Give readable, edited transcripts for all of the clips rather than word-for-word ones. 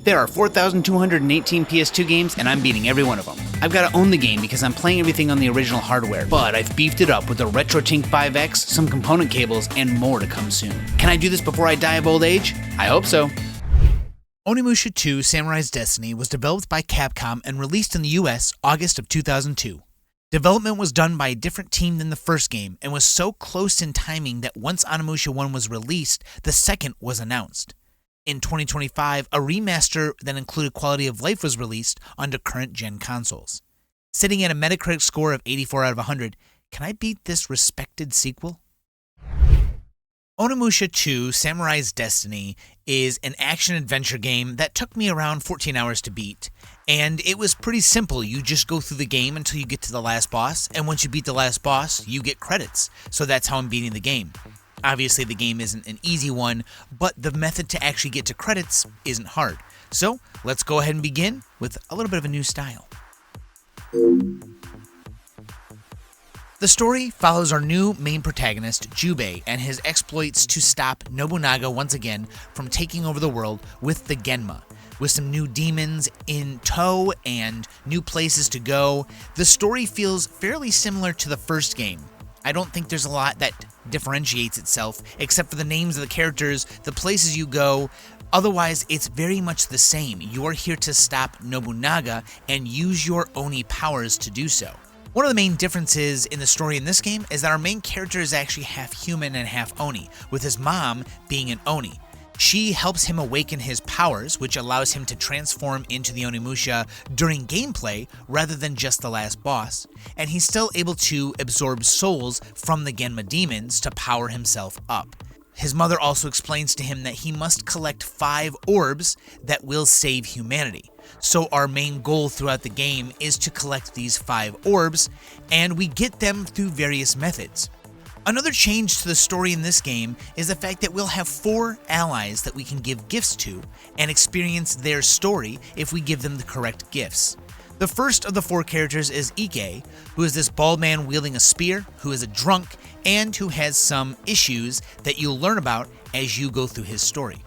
There are 4,218 PS2 games, and I'm beating every one of them. I've got to own the game because I'm playing everything on the original hardware, but I've beefed it up with a RetroTink 5X, some component cables, and more to come soon. Can I do this before I die of old age? I hope so. Onimusha 2 Samurai's Destiny was developed by Capcom and released in the US August of 2002. Development was done by a different team than the first game and was so close in timing that once Onimusha 1 was released, the second was announced. In 2025, a remaster that included quality of life was released onto current-gen consoles. Sitting at a Metacritic score of 84 out of 100, can I beat this respected sequel? Onimusha 2 Samurai's Destiny is an action-adventure game that took me around 14 hours to beat, and it was pretty simple. You just go through the game until you get to the last boss, and once you beat the last boss, you get credits. So that's how I'm beating the game. Obviously, the game isn't an easy one, but the method to actually get to credits isn't hard. So let's go ahead and begin with a little bit of a new style. The story follows our new main protagonist, Jubei, and his exploits to stop Nobunaga once again from taking over the world with the Genma. With some new demons in tow and new places to go, the story feels fairly similar to the first game. I don't think there's a lot that differentiates itself, except for the names of the characters, the places you go. Otherwise, it's very much the same. You're here to stop Nobunaga and use your Oni powers to do so. One of the main differences in the story in this game is that our main character is actually half human and half Oni, with his mom being an Oni. She helps him awaken his powers, which allows him to transform into the Onimusha during gameplay rather than just the last boss, and he's still able to absorb souls from the Genma demons to power himself up. His mother also explains to him that he must collect 5 orbs that will save humanity. So our main goal throughout the game is to collect these 5 orbs, and we get them through various methods. Another change to the story in this game is the fact that we'll have 4 allies that we can give gifts to and experience their story if we give them the correct gifts. The first of the 4 characters is Ike, who is this bald man wielding a spear, who is a drunk, and who has some issues that you'll learn about as you go through his story.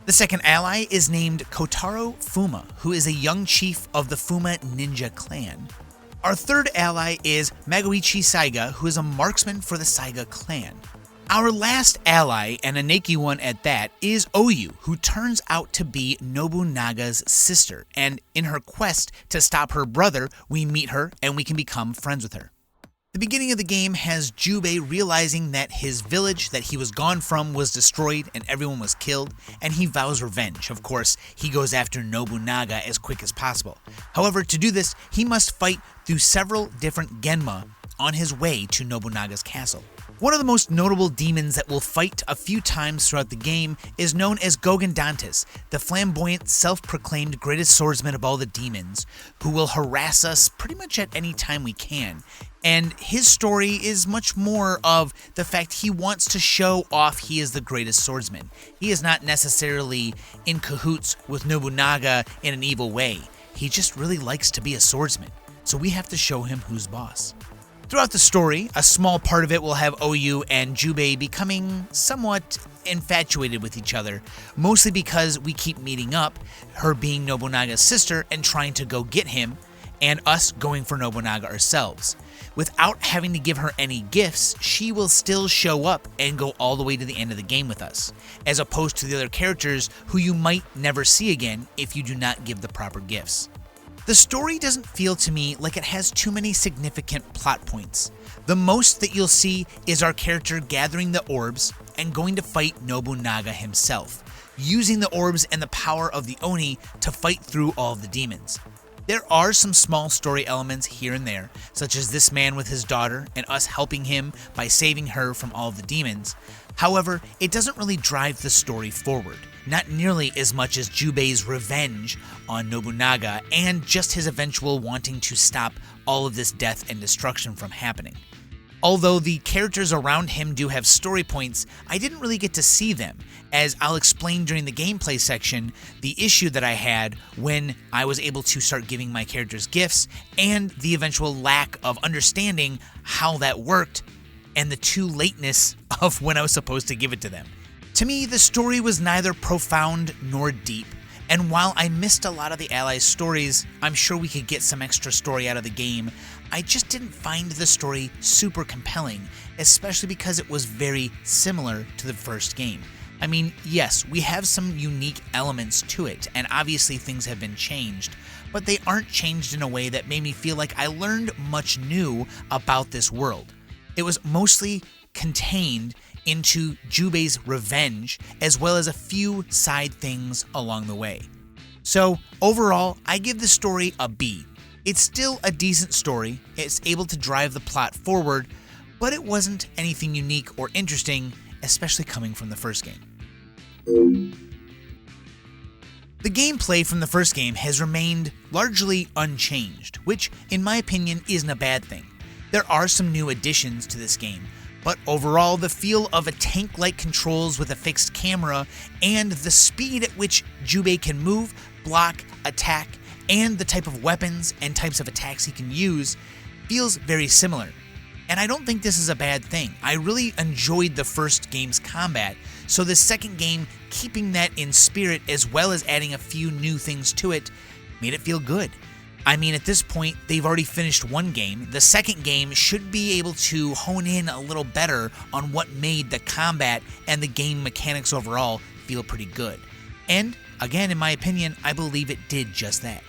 The second ally is named Kotaro Fuma, who is a young chief of the Fuma ninja clan. Our third ally is Magoichi Saiga, who is a marksman for the Saiga clan. Our last ally, and a Neki one at that, is Oyu, who turns out to be Nobunaga's sister, and in her quest to stop her brother, we meet her and we can become friends with her. The beginning of the game has Jubei realizing that his village that he was gone from was destroyed and everyone was killed, and he vows revenge. Of course, he goes after Nobunaga as quick as possible. However, to do this, he must fight through several different Genma on his way to Nobunaga's castle. One of the most notable demons that we'll fight a few times throughout the game is known as Gogen Dantes, the flamboyant, self-proclaimed greatest swordsman of all the demons, who will harass us pretty much at any time we can. And his story is much more of the fact he wants to show off he is the greatest swordsman. He is not necessarily in cahoots with Nobunaga in an evil way. He just really likes to be a swordsman, so we have to show him who's boss. Throughout the story, a small part of it will have Oyu and Jubei becoming somewhat infatuated with each other, mostly because we keep meeting up, her being Nobunaga's sister and trying to go get him, and us going for Nobunaga ourselves. Without having to give her any gifts, she will still show up and go all the way to the end of the game with us, as opposed to the other characters who you might never see again if you do not give the proper gifts. The story doesn't feel to me like it has too many significant plot points. The most that you'll see is our character gathering the orbs and going to fight Nobunaga himself, using the orbs and the power of the Oni to fight through all of the demons. There are some small story elements here and there, such as this man with his daughter and us helping him by saving her from all of the demons. However, it doesn't really drive the story forward, not nearly as much as Jubei's revenge on Nobunaga and just his eventual wanting to stop all of this death and destruction from happening. Although the characters around him do have story points, I didn't really get to see them, as I'll explain during the gameplay section the issue that I had when I was able to start giving my characters gifts and the eventual lack of understanding how that worked and the too lateness of when I was supposed to give it to them. To me, the story was neither profound nor deep, And while I missed a lot of the allies' stories, I'm sure we could get some extra story out of the game. I just didn't find the story super compelling, especially because it was very similar to the first game. I mean, yes, we have some unique elements to it, and obviously things have been changed, but they aren't changed in a way that made me feel like I learned much new about this world. It was mostly contained into Jubei's revenge, as well as a few side things along the way. So overall, I give the story a B. It's still a decent story, it's able to drive the plot forward, but it wasn't anything unique or interesting, especially coming from the first game. The gameplay from the first game has remained largely unchanged, which in my opinion isn't a bad thing. There are some new additions to this game, but overall the feel of a tank-like controls with a fixed camera and the speed at which Jubei can move, block, attack, and the type of weapons and types of attacks he can use feels very similar. And I don't think this is a bad thing. I really enjoyed the first game's combat, so the second game, keeping that in spirit as well as adding a few new things to it, made it feel good. I mean, at this point, they've already finished one game. The second game should be able to hone in a little better on what made the combat and the game mechanics overall feel pretty good. And, again, in my opinion, I believe it did just that.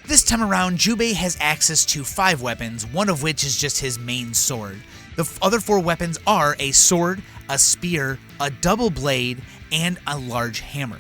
This time around, Jubei has access to 5 weapons, one of which is just his main sword. The other 4 weapons are a sword, a spear, a double blade, and a large hammer,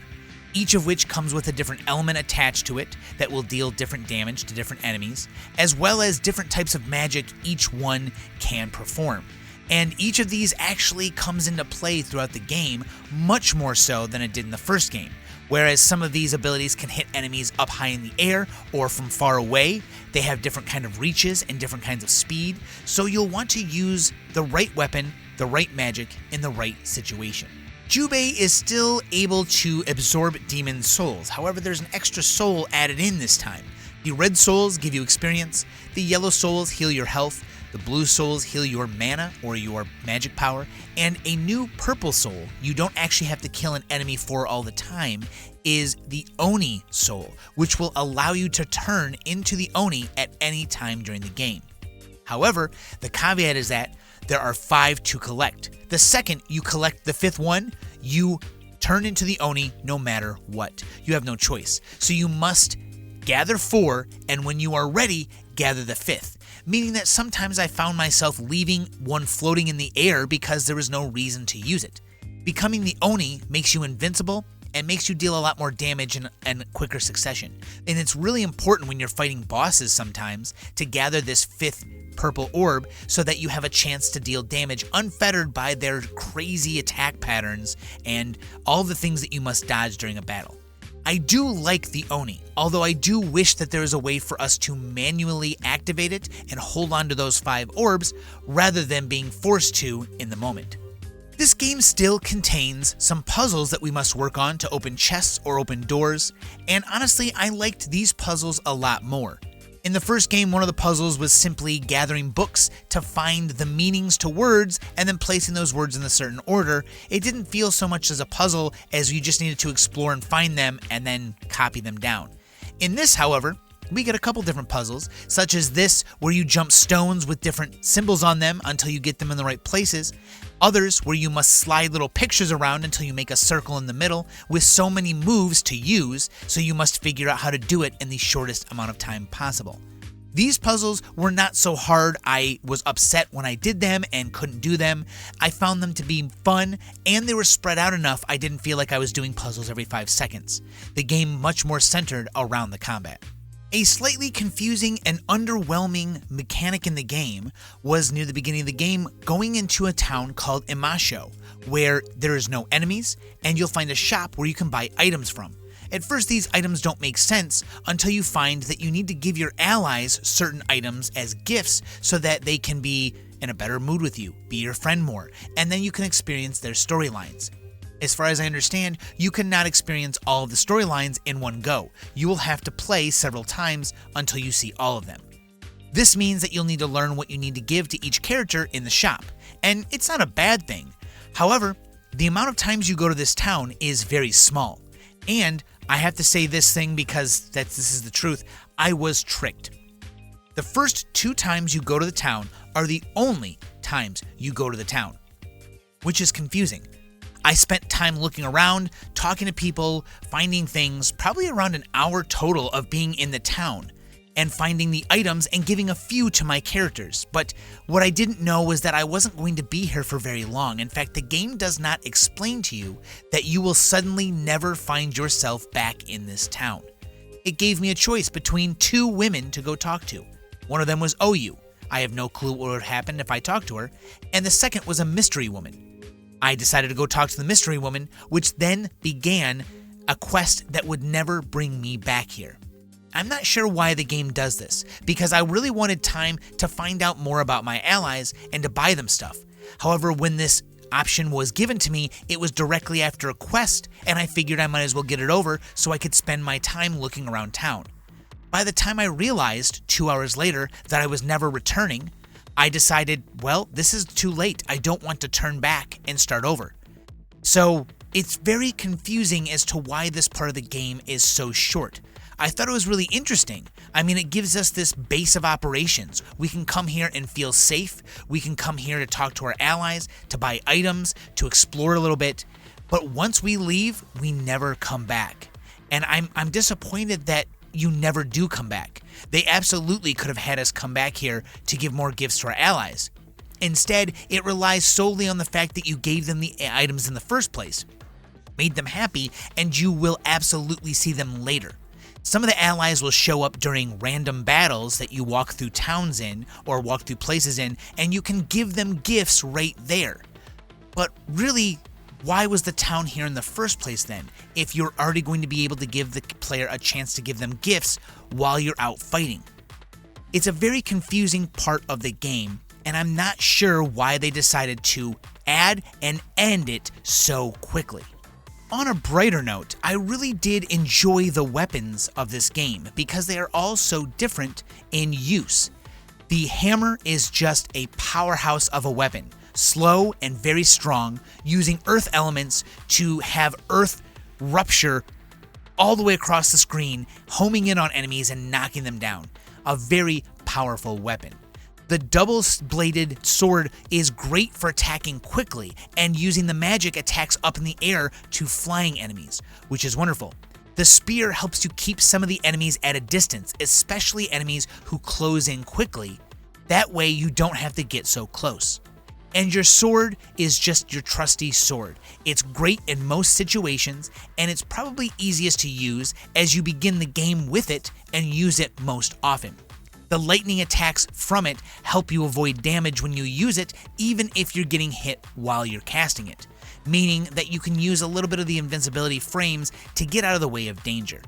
each of which comes with a different element attached to it that will deal different damage to different enemies, as well as different types of magic each one can perform. And each of these actually comes into play throughout the game, much more so than it did in the first game. Whereas some of these abilities can hit enemies up high in the air or from far away, they have different kind of reaches and different kinds of speed, so you'll want to use the right weapon, the right magic, in the right situation. Jubei is still able to absorb demon souls, however there's an extra soul added in this time. The red souls give you experience, the yellow souls heal your health, the blue souls heal your mana or your magic power, and a new purple soul you don't actually have to kill an enemy for all the time is the Oni soul, which will allow you to turn into the Oni at any time during the game. However, the caveat is that there are 5 to collect. The second you collect the 5th one, you turn into the Oni no matter what. You have no choice. So you must gather 4, and when you are ready, gather the 5th. Meaning that sometimes I found myself leaving one floating in the air because there was no reason to use it. Becoming the Oni makes you invincible and makes you deal a lot more damage in quicker succession. And it's really important when you're fighting bosses sometimes to gather this 5th purple orb so that you have a chance to deal damage unfettered by their crazy attack patterns and all the things that you must dodge during a battle. I do like the Oni, although I do wish that there is a way for us to manually activate it and hold on to those 5 orbs rather than being forced to in the moment. This game still contains some puzzles that we must work on to open chests or open doors, and honestly, I liked these puzzles a lot more. In the first game, one of the puzzles was simply gathering books to find the meanings to words and then placing those words in a certain order. It didn't feel so much as a puzzle as you just needed to explore and find them and then copy them down. In this, however, we get a couple different puzzles, such as this where you jump stones with different symbols on them until you get them in the right places. Others where you must slide little pictures around until you make a circle in the middle with so many moves to use, so you must figure out how to do it in the shortest amount of time possible. These puzzles were not so hard I was upset when I did them and couldn't do them. I found them to be fun, and they were spread out enough I didn't feel like I was doing puzzles every 5 seconds. The game much more centered around the combat. A slightly confusing and underwhelming mechanic in the game was near the beginning of the game going into a town called Onimusha, where there is no enemies, and you'll find a shop where you can buy items from. At first, these items don't make sense until you find that you need to give your allies certain items as gifts so that they can be in a better mood with you, be your friend more, and then you can experience their storylines. As far as I understand, you cannot experience all of the storylines in one go. You will have to play several times until you see all of them. This means that you'll need to learn what you need to give to each character in the shop, and it's not a bad thing. However, the amount of times you go to this town is very small, and I have to say this thing because this is the truth. I was tricked. The first 2 times you go to the town are the only times you go to the town, which is confusing. I spent time looking around, talking to people, finding things, probably around an hour total of being in the town, and finding the items and giving a few to my characters. But what I didn't know was that I wasn't going to be here for very long. In fact, the game does not explain to you that you will suddenly never find yourself back in this town. It gave me a choice between 2 women to go talk to. One of them was OU. I have no clue what would happen if I talked to her. And the second was a mystery woman. I decided to go talk to the mystery woman, which then began a quest that would never bring me back here. I'm not sure why the game does this, because I really wanted time to find out more about my allies and to buy them stuff. However, when this option was given to me, it was directly after a quest, and I figured I might as well get it over so I could spend my time looking around town. By the time I realized, 2 hours later, that I was never returning, I decided, well, this is too late. I don't want to turn back and start over. So it's very confusing as to why this part of the game is so short. I thought it was really interesting. I mean, it gives us this base of operations. We can come here and feel safe. We can come here to talk to our allies, to buy items, to explore a little bit. But once we leave, we never come back. And I'm disappointed that you never do come back. They absolutely could have had us come back here to give more gifts to our allies. Instead, it relies solely on the fact that you gave them the items in the first place, made them happy, and you will absolutely see them later. Some of the allies will show up during random battles that you walk through towns in or walk through places in, and you can give them gifts right there. But really, why was the town here in the first place then, if you're already going to be able to give the player a chance to give them gifts while you're out fighting? It's a very confusing part of the game, and I'm not sure why they decided to add and end it so quickly. On a brighter note, I really did enjoy the weapons of this game because they are all so different in use. The hammer is just a powerhouse of a weapon, slow and very strong, using earth elements to have earth rupture all the way across the screen, homing in on enemies and knocking them down. A very powerful weapon. The double-bladed sword is great for attacking quickly and using the magic attacks up in the air to flying enemies, which is wonderful. The spear helps you keep some of the enemies at a distance, especially enemies who close in quickly. That way you don't have to get so close. And your sword is just your trusty sword. It's great in most situations, and it's probably easiest to use as you begin the game with it and use it most often. The lightning attacks from it help you avoid damage when you use it, even if you're getting hit while you're casting it, meaning that you can use a little bit of the invincibility frames to get out of the way of danger.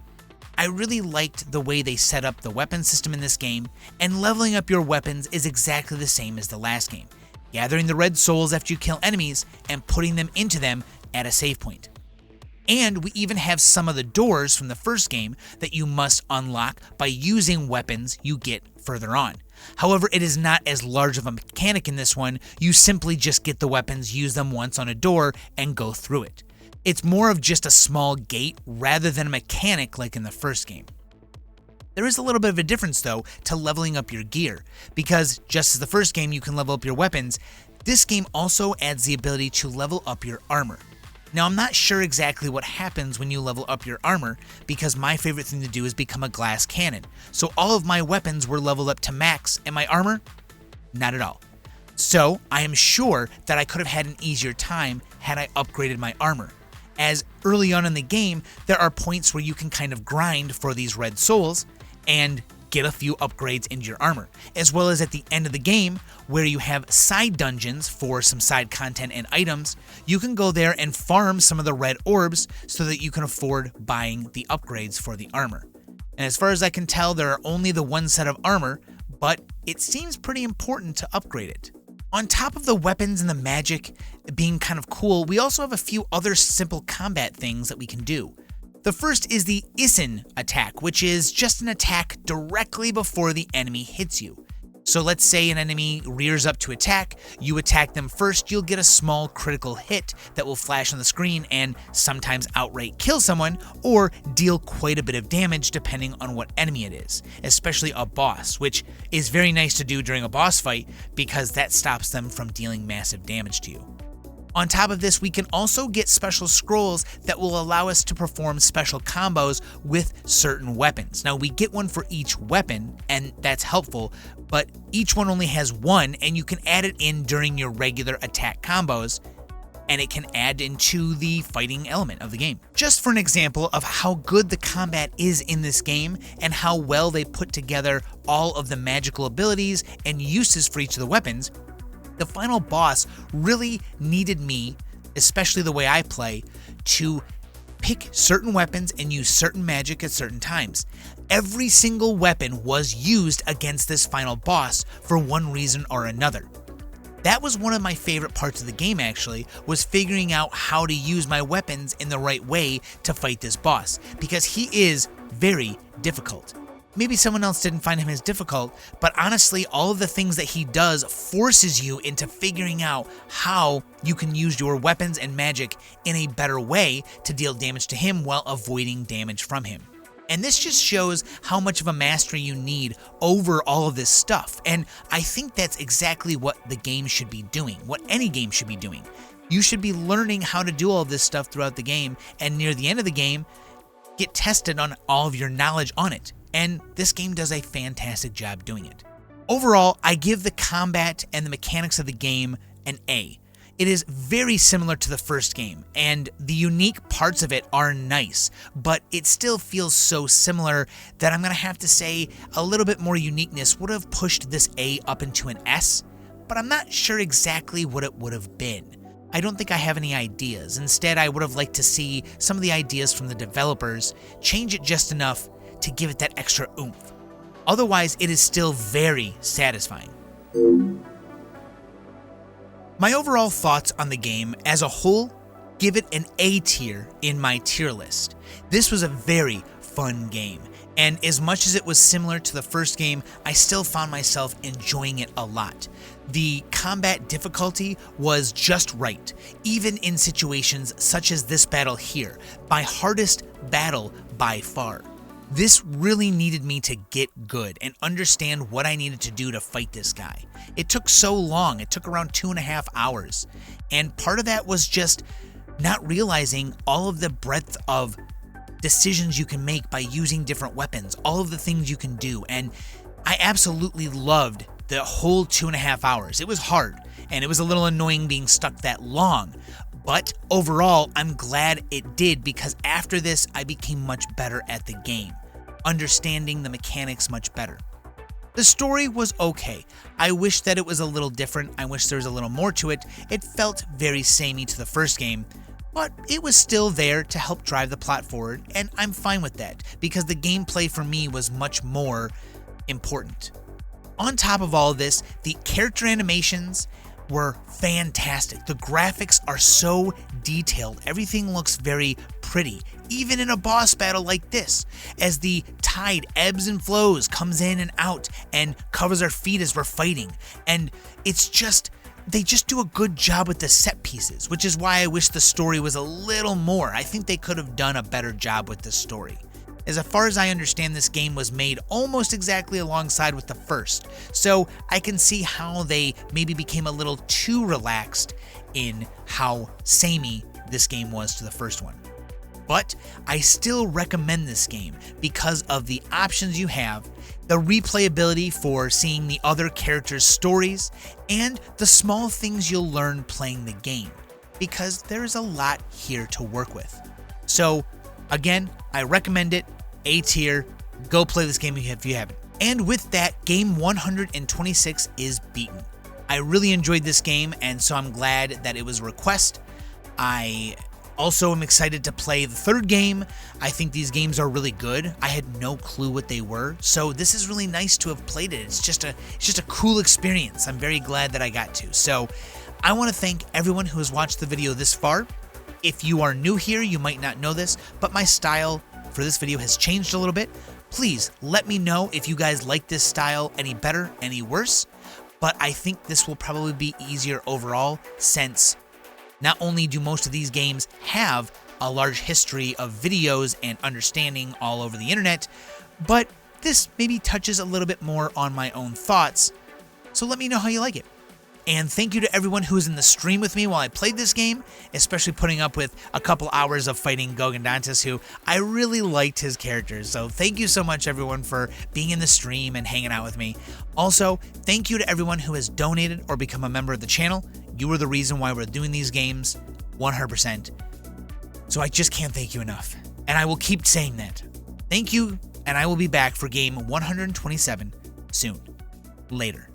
I really liked the way they set up the weapon system in this game, and leveling up your weapons is exactly the same as the last game, gathering the red souls after you kill enemies and putting them into them at a save point. And we even have some of the doors from the first game that you must unlock by using weapons you get further on. However, it is not as large of a mechanic in this one. You simply just get the weapons, use them once on a door, and go through it. It's more of just a small gate rather than a mechanic like in the first game. There is a little bit of a difference though to leveling up your gear, because just as the first game you can level up your weapons, this game also adds the ability to level up your armor. Now, I'm not sure exactly what happens when you level up your armor, because my favorite thing to do is become a glass cannon. So all of my weapons were leveled up to max, and my armor, not at all. So I am sure that I could have had an easier time had I upgraded my armor, as early on in the game, there are points where you can kind of grind for these red souls and get a few upgrades into your armor, as well as at the end of the game where you have side dungeons for some side content and items. You can go there and farm some of the red orbs so that you can afford buying the upgrades for the armor. And as far as I can tell, there are only the one set of armor, but it seems pretty important to upgrade it. On top of the weapons and the magic being kind of cool, we also have a few other simple combat things that we can do. The first is the Isin attack, which is just an attack directly before the enemy hits you. So let's say an enemy rears up to attack, you attack them first, you'll get a small critical hit that will flash on the screen and sometimes outright kill someone or deal quite a bit of damage depending on what enemy it is, especially a boss, which is very nice to do during a boss fight because that stops them from dealing massive damage to you. On top of this, we can also get special scrolls that will allow us to perform special combos with certain weapons. Now, we get one for each weapon, and that's helpful, but each one only has one, and you can add it in during your regular attack combos, and it can add into the fighting element of the game. Just for an example of how good the combat is in this game and how well they put together all of the magical abilities and uses for each of the weapons, the final boss really needed me, especially the way I play, to pick certain weapons and use certain magic at certain times. Every single weapon was used against this final boss for one reason or another. That was one of my favorite parts of the game, actually, was figuring out how to use my weapons in the right way to fight this boss, because he is very difficult. Maybe someone else didn't find him as difficult, but honestly, all of the things that he does forces you into figuring out how you can use your weapons and magic in a better way to deal damage to him while avoiding damage from him. And this just shows how much of a mastery you need over all of this stuff. And I think that's exactly what the game should be doing, what any game should be doing. You should be learning how to do all this stuff throughout the game, and near the end of the game, get tested on all of your knowledge on it. And this game does a fantastic job doing it. Overall, I give the combat and the mechanics of the game an A. It is very similar to the first game, and the unique parts of it are nice, but it still feels so similar that I'm going to have to say a little bit more uniqueness would have pushed this A up into an S, but I'm not sure exactly what it would have been. I don't think I have any ideas. Instead, I would have liked to see some of the ideas from the developers, change it just enough to give it that extra oomph. Otherwise, it is still very satisfying. My overall thoughts on the game as a whole give it an A tier in my tier list. This was a very fun game, and as much as it was similar to the first game, I still found myself enjoying it a lot. The combat difficulty was just right, even in situations such as this battle here, my hardest battle by far. This really needed me to get good and understand what I needed to do to fight this guy. It took so long, it took around 2.5 hours, and part of that was just not realizing all of the breadth of decisions you can make by using different weapons, all of the things you can do, and I absolutely loved the whole 2.5 hours. It was hard, and it was a little annoying being stuck that long, but overall, I'm glad it did because after this, I became much better at the game, understanding the mechanics much better. The story was okay. I wish that it was a little different. I wish there was a little more to it. It felt very samey to the first game, but it was still there to help drive the plot forward, and I'm fine with that because the gameplay for me was much more important. On top of all of this, the character animations were fantastic. The graphics are so detailed. Everything looks very pretty, even in a boss battle like this, as the tide ebbs and flows, comes in and out, and covers our feet as we're fighting. And it's just, they just do a good job with the set pieces, which is why I wish the story was a little more. I think they could have done a better job with the story. As far as I understand, this game was made almost exactly alongside with the first, so I can see how they maybe became a little too relaxed in how samey this game was to the first one. But I still recommend this game because of the options you have, the replayability for seeing the other characters' stories, and the small things you'll learn playing the game, because there's a lot here to work with. So, again, I recommend it, A tier, go play this game if you haven't. And with that, game 126 is beaten. I really enjoyed this game, and so I'm glad that it was a request. I also am excited to play the third game. I think these games are really good. I had no clue what they were, so this is really nice to have played it. It's just a cool experience. I'm very glad that I got to. So I want to thank everyone who has watched the video this far. If you are new here, you might not know this, but my style for this video has changed a little bit. Please let me know if you guys like this style any better, any worse, but I think this will probably be easier overall since not only do most of these games have a large history of videos and understanding all over the internet, but this maybe touches a little bit more on my own thoughts. So let me know how you like it. And thank you to everyone who was in the stream with me while I played this game, especially putting up with a couple hours of fighting Gogandantis, who I really liked his characters. So thank you so much, everyone, for being in the stream and hanging out with me. Also, thank you to everyone who has donated or become a member of the channel. You are the reason why we're doing these games, 100%. So I just can't thank you enough. And I will keep saying that. Thank you, and I will be back for game 127 soon. Later.